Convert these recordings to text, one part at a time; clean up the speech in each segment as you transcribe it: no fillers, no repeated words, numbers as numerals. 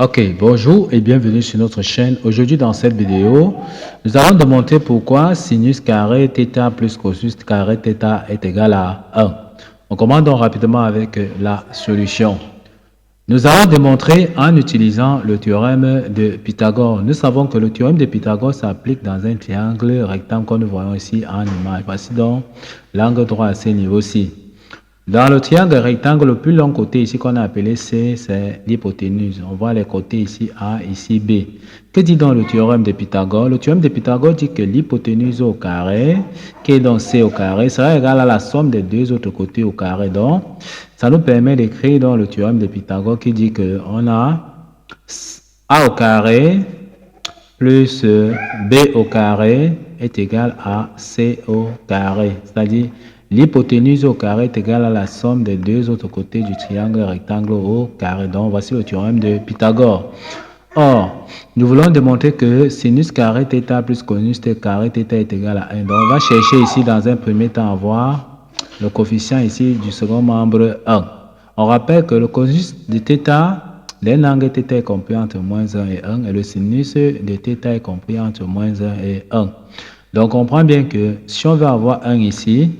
Ok, bonjour et bienvenue sur notre chaîne. Aujourd'hui, dans cette vidéo, nous allons démontrer pourquoi sinus carré θ plus cosinus carré θ est égal à 1. On commence donc rapidement avec la solution. Nous allons démontrer en utilisant le théorème de Pythagore. Nous savons que le théorème de Pythagore s'applique dans un triangle rectangle que nous voyons ici en image. Voici donc l'angle droit à ce niveau-ci. Dans le triangle rectangle, le plus long côté ici qu'on a appelé C, c'est l'hypoténuse. On voit les côtés ici A, ici B. Que dit donc le théorème de Pythagore? Le théorème de Pythagore dit que l'hypoténuse au carré, qui est donc C au carré, sera égale à la somme des deux autres côtés au carré. Donc, ça nous permet d'écrire donc le théorème de Pythagore qui dit que on a A au carré plus B au carré est égal à C au carré. C'est-à-dire, l'hypoténuse au carré est égale à la somme des deux autres côtés du triangle rectangle au carré. Donc, voici le théorème de Pythagore. Or, nous voulons démontrer que sinus carré θ plus cosinus carré θ est égal à 1. Donc, on va chercher ici dans un premier temps à voir le coefficient ici du second membre 1. On rappelle que le cosinus de θ d'un angle θ est compris entre moins 1 et 1 et le sinus de θ est compris entre moins 1 et 1. Donc, on comprend bien que si on veut avoir 1 ici,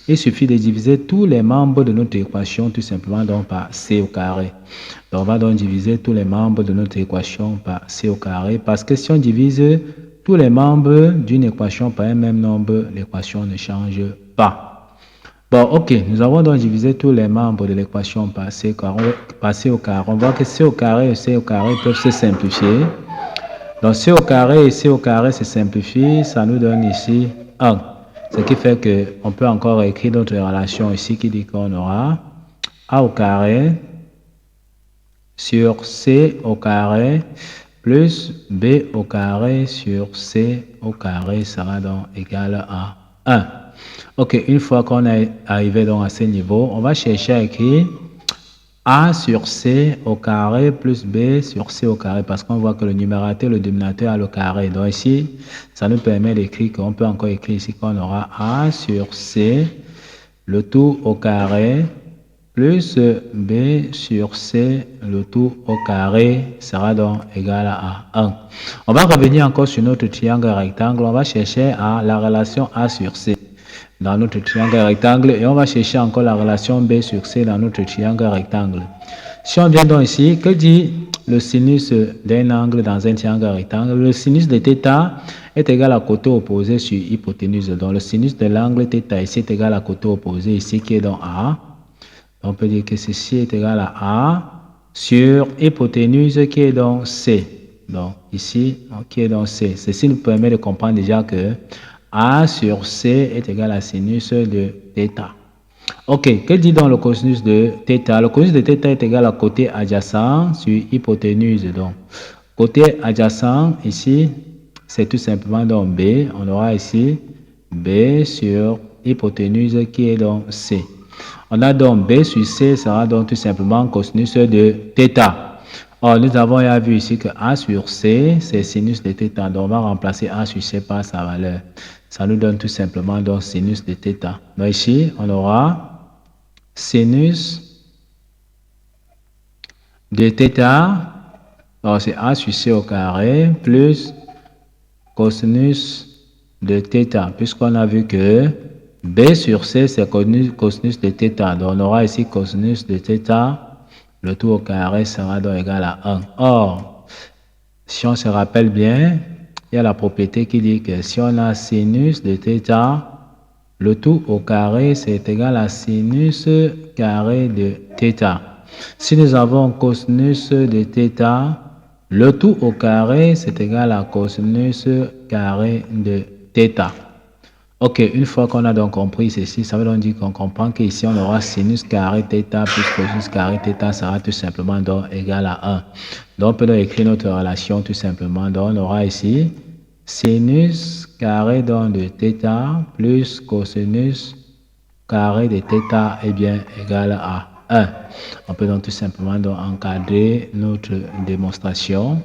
il suffit de diviser tous les membres de notre équation tout simplement donc par C au carré. Donc, on va donc diviser tous les membres de notre équation par C au carré parce que si on divise tous les membres d'une équation par un même nombre, l'équation ne change pas. Bon, ok, nous avons donc divisé tous les membres de l'équation par C au carré. On voit que C au carré et C au carré peuvent se simplifier. Donc, C au carré et C au carré se simplifient, ça nous donne ici 1. Ce qui fait qu'on peut encore écrire notre relation ici qui dit qu'on aura A au carré sur C au carré plus B au carré sur C au carré sera donc égal à 1. Ok, une fois qu'on est arrivé donc à ce niveau, on va chercher à écrire A sur C au carré plus B sur C au carré parce qu'on voit que le numérateur et le dénominateur a le carré. Donc ici, ça nous permet d'écrire qu'on peut encore écrire ici qu'on aura A sur C, le tout au carré, plus B sur C, le tout au carré sera donc égal à 1. On va revenir encore sur notre triangle rectangle. On va chercher à la relation A sur C dans notre triangle rectangle et on va chercher encore la relation B sur C dans notre triangle rectangle. Si on vient donc ici, que dit le sinus d'un angle dans un triangle rectangle? Le sinus de θ est égal à côté opposé sur hypoténuse. Donc le sinus de l'angle θ ici est égal à côté opposé ici qui est donc A. On peut dire que ceci est égal à A sur hypoténuse qui est donc C. Donc ici, qui est donc C. Ceci nous permet de comprendre déjà que A sur C est égal à sinus de θ. Ok, que dit donc le cosinus de θ? Le cosinus de θ est égal à côté adjacent sur hypoténuse. Donc, côté adjacent, ici, c'est tout simplement donc B. On aura ici B sur hypoténuse qui est donc C. On a donc B sur C sera donc tout simplement cosinus de θ. Or, nous avons vu ici que A sur C, c'est sinus de θ. Donc, on va remplacer A sur C par sa valeur. Ça nous donne tout simplement donc sinus de θ. Donc, ici, on aura sinus de θ. Donc, c'est A sur C au carré plus cosinus de θ. Puisqu'on a vu que B sur C, c'est cosinus de θ. Donc, on aura ici cosinus de θ. Le tout au carré sera donc égal à 1. Or, si on se rappelle bien, il y a la propriété qui dit que si on a sinus de θ, le tout au carré, c'est égal à sinus carré de θ. Si nous avons cosinus de θ, le tout au carré, c'est égal à cosinus carré de θ. Ok, une fois qu'on a donc compris ceci, ça veut donc dire qu'on comprend qu'ici on aura sinus carré θ plus cosinus carré θ sera tout simplement donc égal à 1. Donc on peut donc écrire notre relation tout simplement. Donc on aura ici sinus carré donc de θ plus cosinus carré de θ est bien égal à 1. On peut donc tout simplement donc encadrer notre démonstration.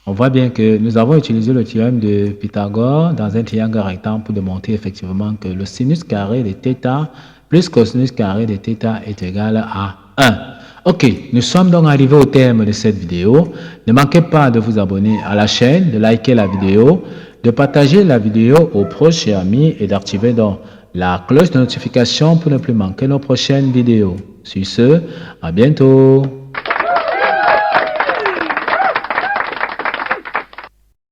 On voit bien que nous avons utilisé le théorème de Pythagore dans un triangle rectangle pour démontrer effectivement que le sinus carré de θ plus cosinus carré de θ est égal à 1. Ok, nous sommes donc arrivés au terme de cette vidéo. Ne manquez pas de vous abonner à la chaîne, de liker la vidéo, de partager la vidéo aux proches et amis et d'activer donc la cloche de notification pour ne plus manquer nos prochaines vidéos. Sur ce, à bientôt.